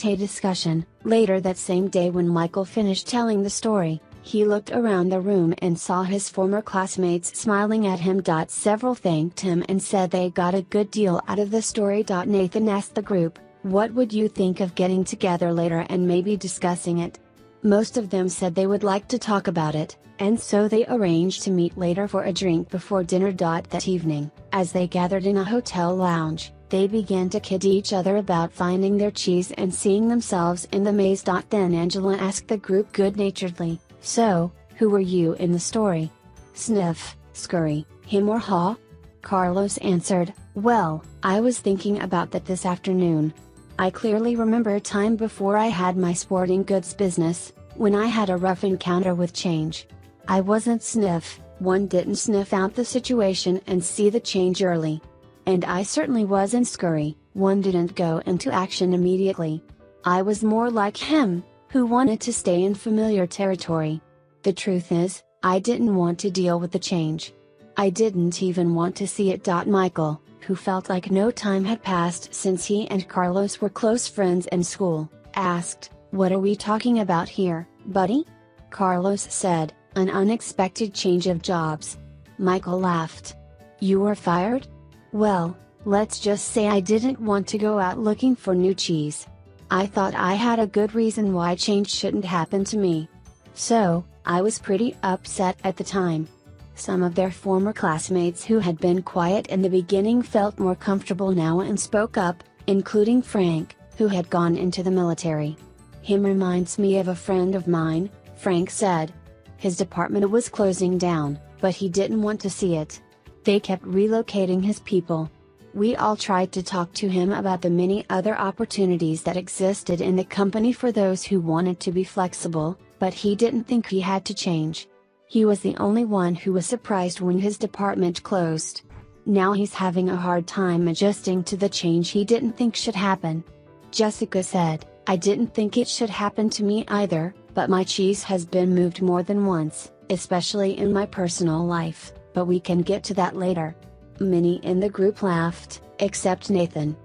A discussion. Later that same day, when Michael finished telling the story, he looked around the room and saw his former classmates smiling at him. Several thanked him and said they got a good deal out of the story. Nathan asked the group, "What would you think of getting together later and maybe discussing it?" Most of them said they would like to talk about it, and so they arranged to meet later for a drink before dinner. That evening, as they gathered in a hotel lounge, they began to kid each other about finding their cheese and seeing themselves in the maze. Then Angela asked the group good-naturedly, "So, who were you in the story? Sniff, Scurry, him or Ha?" Carlos answered, "Well, I was thinking about that this afternoon. I clearly remember a time before I had my sporting goods business, when I had a rough encounter with change. I wasn't Sniff, one didn't sniff out the situation and see the change early. And I certainly wasn't Scurry, one didn't go into action immediately. I was more like him, who wanted to stay in familiar territory. The truth is, I didn't want to deal with the change. I didn't even want to see it." Michael, who felt like no time had passed since he and Carlos were close friends in school, asked, "What are we talking about here, buddy?" Carlos said, "An unexpected change of jobs." Michael laughed. "You were fired? Well, let's just say I didn't want to go out looking for new cheese. I thought I had a good reason why change shouldn't happen to me. So, I was pretty upset at the time." Some of their former classmates who had been quiet in the beginning felt more comfortable now and spoke up, including Frank, who had gone into the military. "Him reminds me of a friend of mine," Frank said. "His department was closing down, but he didn't want to see it. They kept relocating his people. We all tried to talk to him about the many other opportunities that existed in the company for those who wanted to be flexible, but he didn't think he had to change. He was the only one who was surprised when his department closed. Now he's having a hard time adjusting to the change he didn't think should happen." Jessica said, "I didn't think it should happen to me either, but my cheese has been moved more than once, especially in my personal life, but we can get to that later." Many in the group laughed, except Nathan.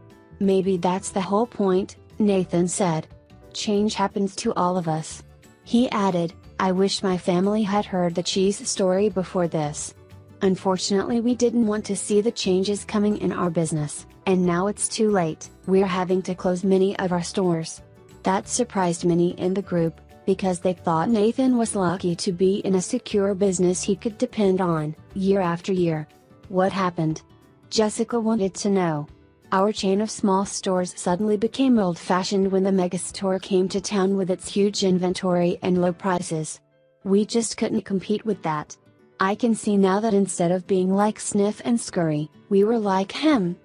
"Maybe that's the whole point," Nathan said. "Change happens to all of us." He added, "I wish my family had heard the cheese story before this. Unfortunately, we didn't want to see the changes coming in our business, and now it's too late. We're having to close many of our stores." That surprised many in the group, because they thought Nathan was lucky to be in a secure business he could depend on, year after year. "What happened?" Jessica wanted to know. "Our chain of small stores suddenly became old-fashioned when the megastore came to town with its huge inventory and low prices. We just couldn't compete with that. I can see now that instead of being like Sniff and Scurry, we were like him.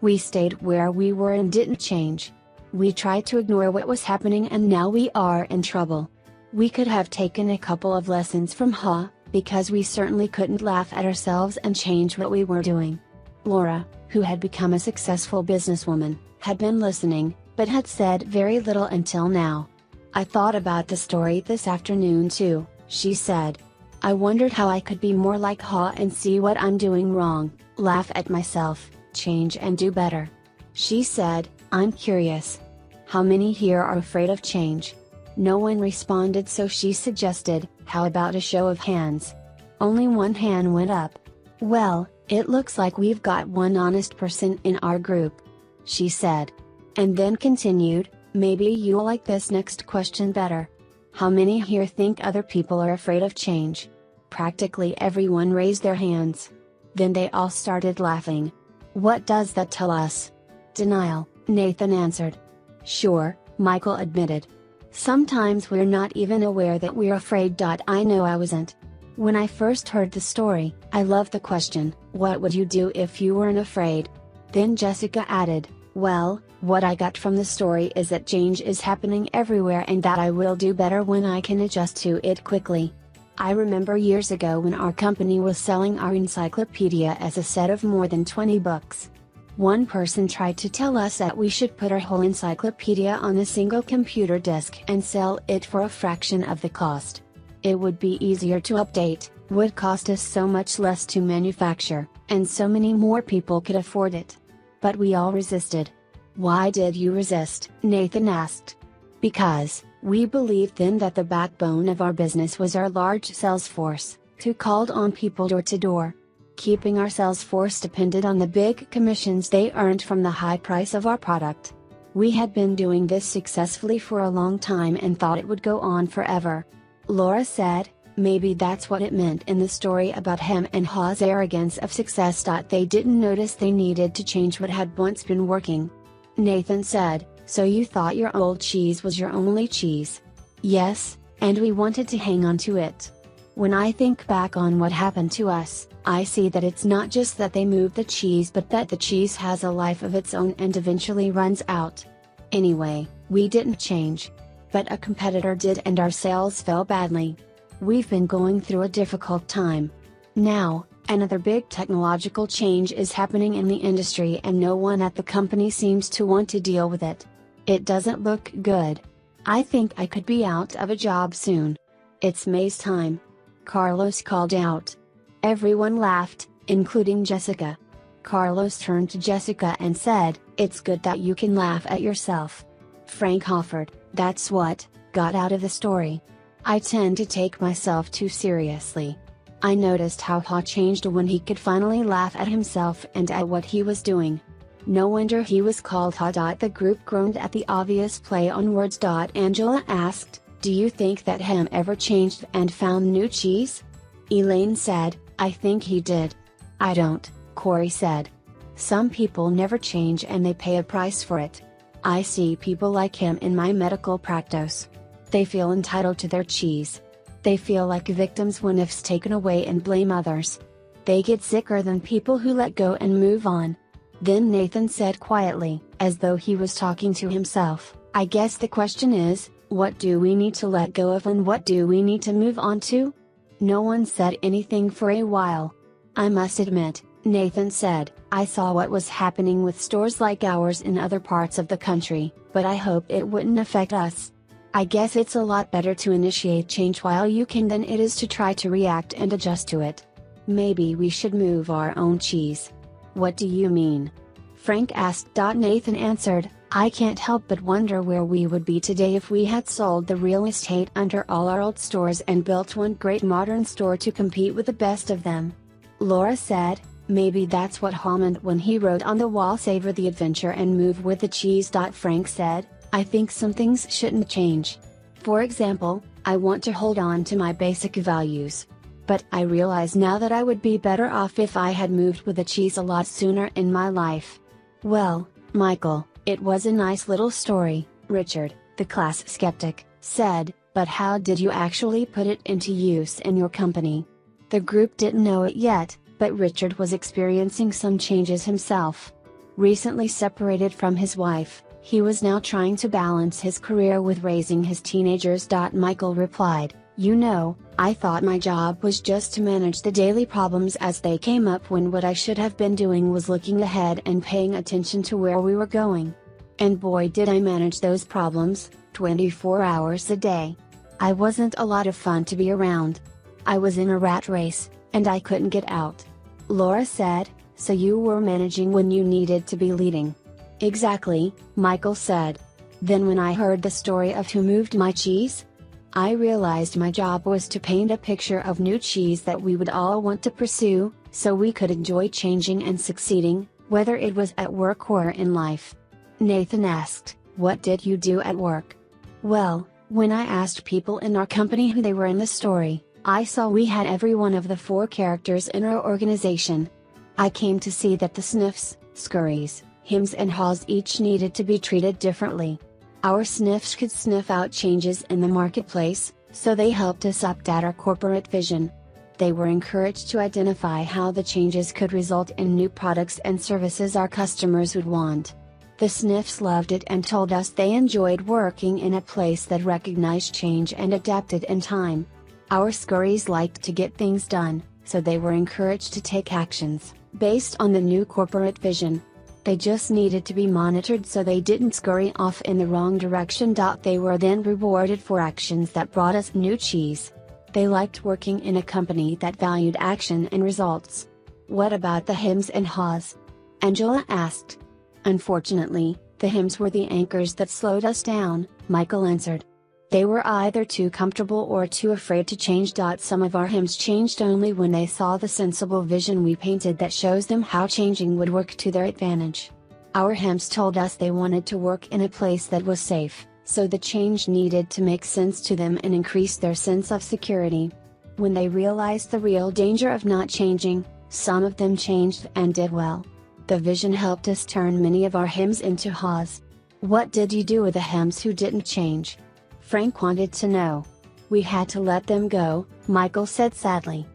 We stayed where we were and didn't change. We tried to ignore what was happening and now we are in trouble. We could have taken a couple of lessons from Ha, because we certainly couldn't laugh at ourselves and change what we were doing. Laura, who had become a successful businesswoman, had been listening, but had said very little until now. I thought about the story this afternoon too, she said. I wondered how I could be more like Ha and see what I'm doing wrong, laugh at myself, change and do better. She said, I'm curious. How many here are afraid of change? No one responded, so she suggested, how about a show of hands? Only one hand went up. Well, it looks like we've got one honest person in our group, she said. And then continued, maybe you'll like this next question better. How many here think other people are afraid of change? Practically everyone raised their hands. Then they all started laughing. What does that tell us? Denial, Nathan answered. Sure, Michael admitted. Sometimes we're not even aware that we're afraid. I know I wasn't. When I first heard the story, I loved the question, what would you do if you weren't afraid? Then Jessica added, well, what I got from the story is that change is happening everywhere and that I will do better when I can adjust to it quickly. I remember years ago when our company was selling our encyclopedia as a set of more than 20 books. One person tried to tell us that we should put our whole encyclopedia on a single computer disk and sell it for a fraction of the cost. It would be easier to update, would cost us so much less to manufacture, and so many more people could afford it. But we all resisted. Why did you resist? Nathan asked. Because, we believed then that the backbone of our business was our large sales force, who called on people door to door. Keeping our sales force depended on the big commissions they earned from the high price of our product. We had been doing this successfully for a long time and thought it would go on forever. Laura said, maybe that's what it meant in the story about him and Ha's arrogance of success. They didn't notice they needed to change what had once been working. Nathan said, so you thought your old cheese was your only cheese? Yes, and we wanted to hang on to it. When I think back on what happened to us, I see that it's not just that they moved the cheese but that the cheese has a life of its own and eventually runs out. Anyway, we didn't change. But a competitor did and our sales fell badly. We've been going through a difficult time. Now, another big technological change is happening in the industry and no one at the company seems to want to deal with it. It doesn't look good. I think I could be out of a job soon. It's May's time. Carlos called out. Everyone laughed, including Jessica. Carlos turned to Jessica and said, it's good that you can laugh at yourself. Frank offered, that's what got out of the story. I tend to take myself too seriously. I noticed how Ha changed when he could finally laugh at himself and at what he was doing. No wonder he was called Ha. The group groaned at the obvious play on words. Angela asked, do you think that him ever changed and found new cheese? Elaine said, I think he did. I don't, Corey said. Some people never change and they pay a price for it. I see people like him in my medical practice. They feel entitled to their cheese. They feel like victims when it's taken away and blame others. They get sicker than people who let go and move on. Then Nathan said quietly, as though he was talking to himself, I guess the question is, what do we need to let go of and what do we need to move on to? No one said anything for a while. I must admit, Nathan said, I saw what was happening with stores like ours in other parts of the country, but I hoped it wouldn't affect us. I guess it's a lot better to initiate change while you can than it is to try to react and adjust to it. Maybe we should move our own cheese. What do you mean? Frank asked. Nathan answered, I can't help but wonder where we would be today if we had sold the real estate under all our old stores and built one great modern store to compete with the best of them. Laura said, maybe that's what Ha meant when he wrote on the wall, savor the adventure and move with the cheese. Frank said, I think some things shouldn't change. For example, I want to hold on to my basic values. But I realize now that I would be better off if I had moved with the cheese a lot sooner in my life. Well, Michael, it was a nice little story, Richard, the class skeptic, said, but how did you actually put it into use in your company? The group didn't know it yet, but Richard was experiencing some changes himself. Recently separated from his wife, he was now trying to balance his career with raising his teenagers. Michael replied, "You know, I thought my job was just to manage the daily problems as they came up, when what I should have been doing was looking ahead and paying attention to where we were going. And boy did I manage those problems, 24 hours a day. I wasn't a lot of fun to be around. I was in a rat race, and I couldn't get out." Laura said, "So you were managing when you needed to be leading." "Exactly," Michael said. "Then when I heard the story of Who Moved My Cheese? I realized my job was to paint a picture of new cheese that we would all want to pursue, so we could enjoy changing and succeeding, whether it was at work or in life." Nathan asked, "What did you do at work?" "Well, when I asked people in our company who they were in the story, I saw we had every one of the 4 characters in our organization. I came to see that the Sniffs, Scurries, Hims and Haws each needed to be treated differently. Our Sniffs could sniff out changes in the marketplace, so they helped us update our corporate vision. They were encouraged to identify how the changes could result in new products and services our customers would want. The Sniffs loved it and told us they enjoyed working in a place that recognized change and adapted in time. Our Scurries liked to get things done, so they were encouraged to take actions based on the new corporate vision. They just needed to be monitored so they didn't scurry off in the wrong direction. They were then rewarded for actions that brought us new cheese. They liked working in a company that valued action and results." "What about the Hims and Haws?" Angela asked. "Unfortunately, the Hims were the anchors that slowed us down," Michael answered. "They were either too comfortable or too afraid to change. Some of our Hims changed only when they saw the sensible vision we painted that shows them how changing would work to their advantage. Our Hims told us they wanted to work in a place that was safe, so the change needed to make sense to them and increase their sense of security. When they realized the real danger of not changing, some of them changed and did well. The vision helped us turn many of our Hims into Haws." "What did you do with the Hims who didn't change?" Frank wanted to know. "We had to let them go," Michael said sadly.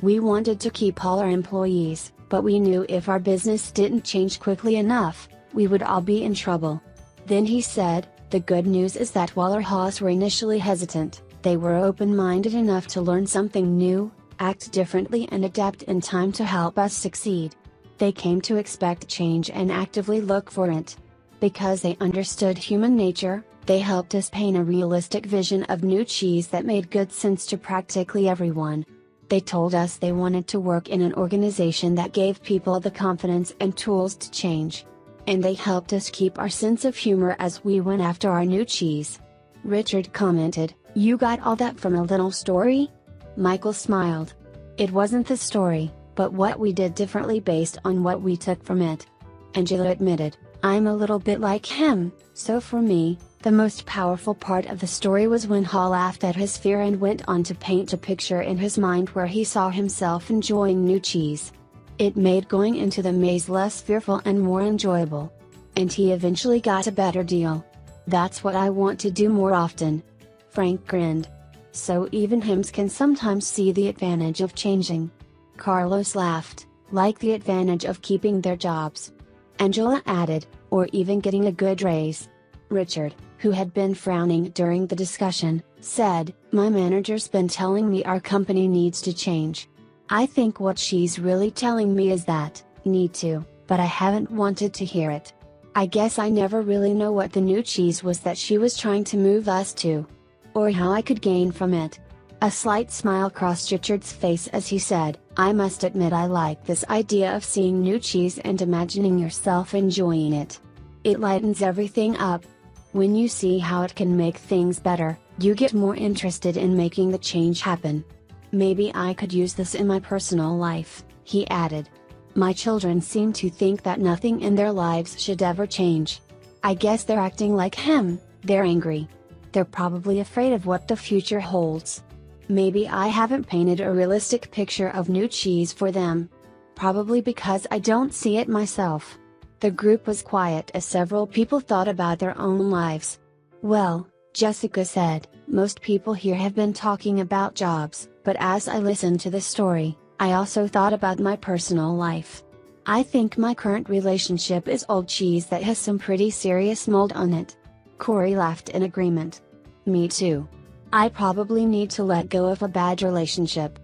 "We wanted to keep all our employees, but we knew if our business didn't change quickly enough, we would all be in trouble." Then he said, "The good news is that while our Haws were initially hesitant, they were open-minded enough to learn something new, act differently and adapt in time to help us succeed. They came to expect change and actively look for it. Because they understood human nature, they helped us paint a realistic vision of new cheese that made good sense to practically everyone. They told us they wanted to work in an organization that gave people the confidence and tools to change. And they helped us keep our sense of humor as we went after our new cheese." Richard commented, "You got all that from a little story?" Michael smiled. "It wasn't the story, but what we did differently based on what we took from it." Angela admitted, "I'm a little bit like him, so for me, the most powerful part of the story was when Hall laughed at his fear and went on to paint a picture in his mind where he saw himself enjoying new cheese. It made going into the maze less fearful and more enjoyable. And he eventually got a better deal. That's what I want to do more often." Frank grinned. "So even Hims can sometimes see the advantage of changing." Carlos laughed, "Like the advantage of keeping their jobs." Angela added, "Or even getting a good raise." Richard, who had been frowning during the discussion, said, "My manager's been telling me our company needs to change. I think what she's really telling me is that, need to, but I haven't wanted to hear it. I guess I never really know what the new cheese was that she was trying to move us to. Or how I could gain from it." A slight smile crossed Richard's face as he said, "I must admit I like this idea of seeing new cheese and imagining yourself enjoying it. It lightens everything up. When you see how it can make things better, you get more interested in making the change happen. Maybe I could use this in my personal life," he added. "My children seem to think that nothing in their lives should ever change. I guess they're acting like him, they're angry. They're probably afraid of what the future holds. Maybe I haven't painted a realistic picture of new cheese for them. Probably because I don't see it myself." The group was quiet as several people thought about their own lives. "Well," Jessica said, Most people here have been talking about jobs, but as I listened to the story, I also thought about my personal life. I think my current relationship is old cheese that has some pretty serious mold on it." Corey laughed in agreement. "Me too. I probably need to let go of a bad relationship,"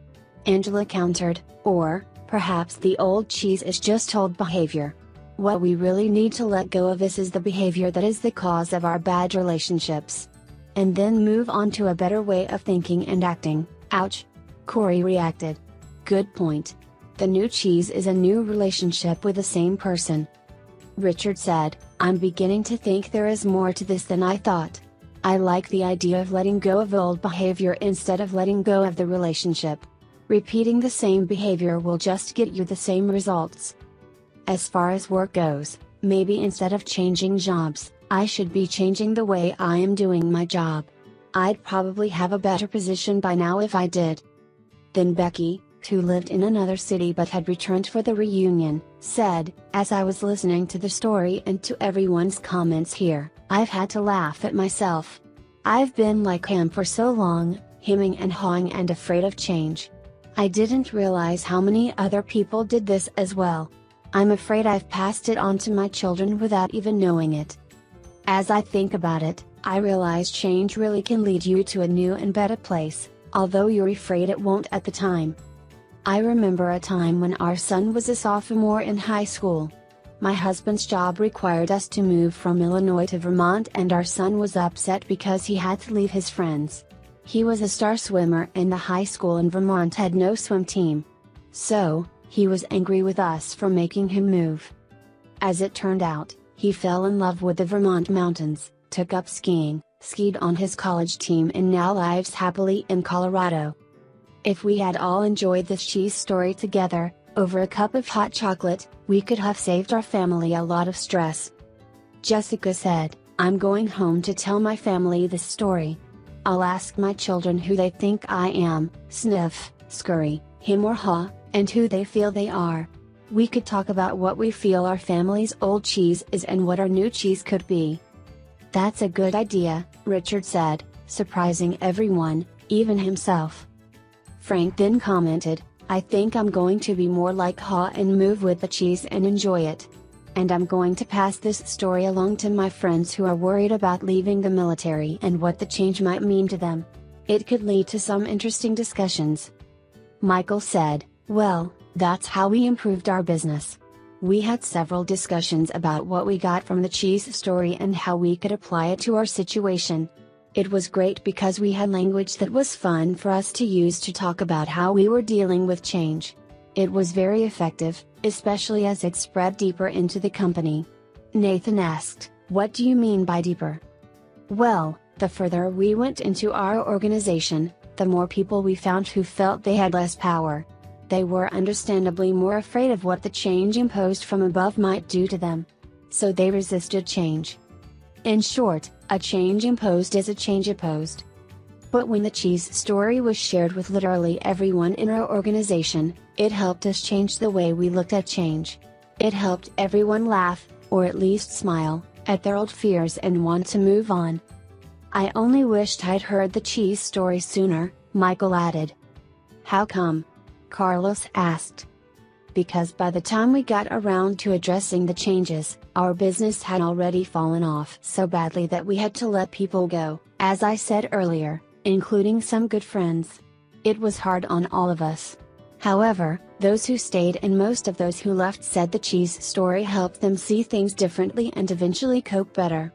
Angela countered, "or, perhaps the old cheese is just old behavior. What we really need to let go of is the behavior that is the cause of our bad relationships. And then move on to a better way of thinking and acting." "Ouch!" Corey reacted. "Good point. The new cheese is a new relationship with the same person." Richard said, "I'm beginning to think there is more to this than I thought. I like the idea of letting go of old behavior instead of letting go of the relationship. Repeating the same behavior will just get you the same results. As far as work goes, maybe instead of changing jobs, I should be changing the way I am doing my job. I'd probably have a better position by now if I did." Then Becky, who lived in another city but had returned for the reunion, said, "As I was listening to the story and to everyone's comments here, I've had to laugh at myself. I've been like him for so long, hemming and hawing and afraid of change. I didn't realize how many other people did this as well. I'm afraid I've passed it on to my children without even knowing it. As I think about it, I realize change really can lead you to a new and better place, although you're afraid it won't at the time. I remember a time when our son was a sophomore in high school. My husband's job required us to move from Illinois to Vermont, and our son was upset because he had to leave his friends. He was a star swimmer and the high school in Vermont had no swim team. So, he was angry with us for making him move. As it turned out, he fell in love with the Vermont mountains, took up skiing, skied on his college team, and now lives happily in Colorado. If we had all enjoyed this cheese story together, over a cup of hot chocolate, we could have saved our family a lot of stress." Jessica said, "I'm going home to tell my family this story. I'll ask my children who they think I am, Sniff, Scurry, him or ha, and who they feel they are. We could talk about what we feel our family's old cheese is and what our new cheese could be." "That's a good idea," Richard said, surprising everyone, even himself. Frank then commented, "I think I'm going to be more like Ha and move with the cheese and enjoy it. And I'm going to pass this story along to my friends who are worried about leaving the military and what the change might mean to them. It could lead to some interesting discussions." Michael said, "Well, that's how we improved our business. We had several discussions about what we got from the cheese story and how we could apply it to our situation. It was great because we had language that was fun for us to use to talk about how we were dealing with change. It was very effective, especially as it spread deeper into the company." Nathan asked, "What do you mean by deeper?" "Well, the further we went into our organization, the more people we found who felt they had less power. They were understandably more afraid of what the change imposed from above might do to them. So they resisted change. In short, a change imposed is a change opposed." But when the cheese story was shared with literally everyone in our organization, it helped us change the way we looked at change. It helped everyone laugh, or at least smile, at their old fears and want to move on. "I only wished I'd heard the cheese story sooner," Michael added. "How come?" Carlos asked. "Because by the time we got around to addressing the changes, our business had already fallen off so badly that we had to let people go, as I said earlier, including some good friends. It was hard on all of us. However, those who stayed and most of those who left said the cheese story helped them see things differently and eventually cope better.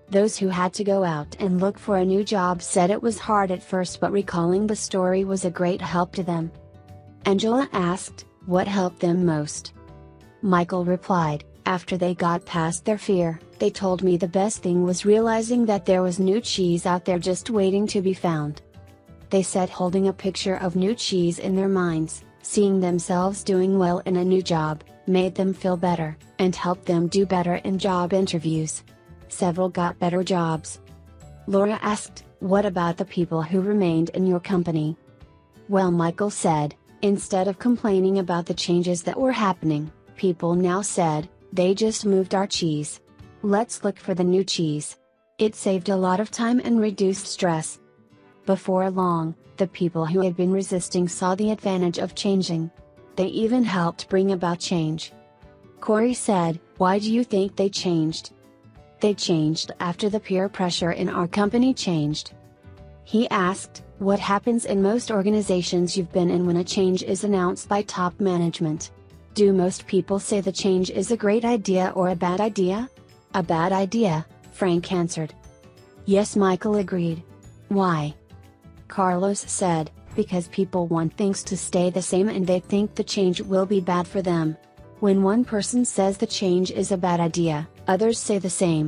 Those who had to go out and look for a new job said it was hard at first, but recalling the story was a great help to them." Angela asked, "What helped them most?" Michael replied, "After they got past their fear, they told me the best thing was realizing that there was new cheese out there just waiting to be found. They said holding a picture of new cheese in their minds, seeing themselves doing well in a new job, made them feel better, and helped them do better in job interviews. Several got better jobs." Laura asked, "What about the people who remained in your company?" Well, Michael said, "Instead of complaining about the changes that were happening, people now said, they just moved our cheese. Let's look for the new cheese. It saved a lot of time and reduced stress. Before long, the people who had been resisting saw the advantage of changing. They even helped bring about change. Corey said, "Why do you think they changed?" "They changed after the peer pressure in our company changed." He asked, "What happens in most organizations you've been in when a change is announced by top management? Do most people say the change is a great idea or a bad idea?" "A bad idea," Frank answered. "Yes," Michael agreed. "Why?" Carlos said, "Because people want things to stay the same and they think the change will be bad for them. When one person says the change is a bad idea, others say the same."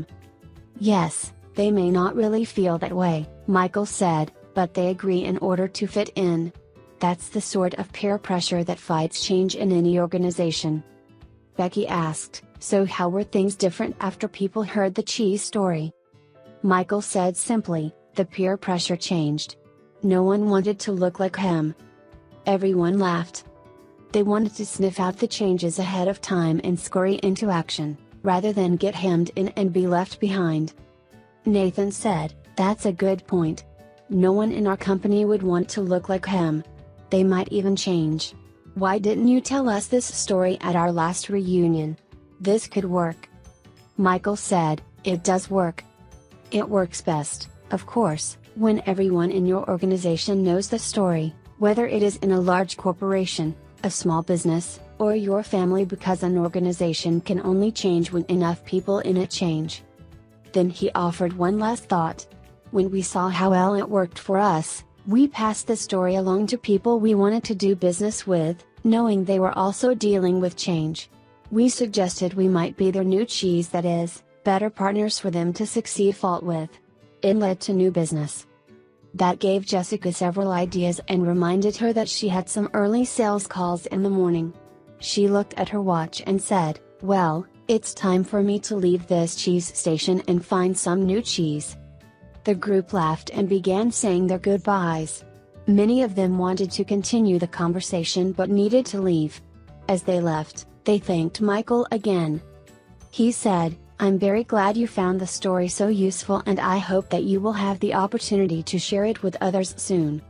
"Yes, they may not really feel that way," Michael said, "but they agree in order to fit in. That's the sort of peer pressure that fights change in any organization." Becky asked, "So how were things different after people heard the cheese story?" Michael said simply, "The peer pressure changed. No one wanted to look like him." Everyone laughed. They wanted to sniff out the changes ahead of time and scurry into action, rather than get hemmed in and be left behind. Nathan said, "That's a good point. No one in our company would want to look like him. They might even change. Why didn't you tell us this story at our last reunion? This could work." Michael said, "It does work. It works best, of course, when everyone in your organization knows the story, whether it is in a large corporation, a small business, or your family, because an organization can only change when enough people in it change." Then he offered one last thought. "When we saw how well it worked for us, we passed the story along to people we wanted to do business with, knowing they were also dealing with change. We suggested we might be their new cheese, that is, better partners for them to succeed with. It led to new business." That gave Jessica several ideas and reminded her that she had some early sales calls in the morning. She looked at her watch and said, "Well, it's time for me to leave this cheese station and find some new cheese." The group laughed and began saying their goodbyes. Many of them wanted to continue the conversation but needed to leave. As they left, they thanked Michael again. He said, "I'm very glad you found the story so useful and I hope that you will have the opportunity to share it with others soon."